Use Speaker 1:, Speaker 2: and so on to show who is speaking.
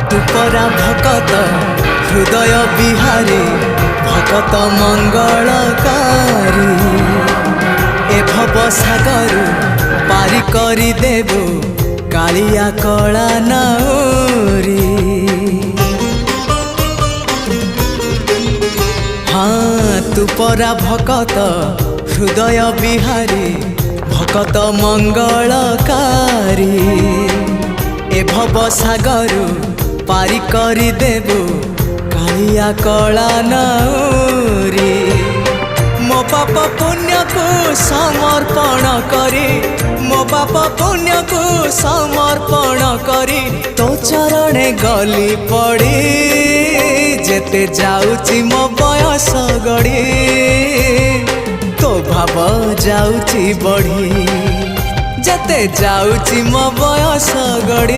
Speaker 1: तू परा भकत हृदय बिहारी भकत मंगलकारी ए भव सागर पारी करी देबु कालिया कला नाउरी। हाँ तू परा भकत हृदय बिहारी भकत मंगलकारी ए भव सागर पारी करी देबु कालिया कला नाउरी। मो पाप पुण्य को समर्पण करी मो पाप पुण्य को समर्पण करी तो चरणे गली पड़ी जेते जाउची मो बयस गड़ी तो भाव जाउची बढ़ी जेते जाउची मो बयस गड़ी।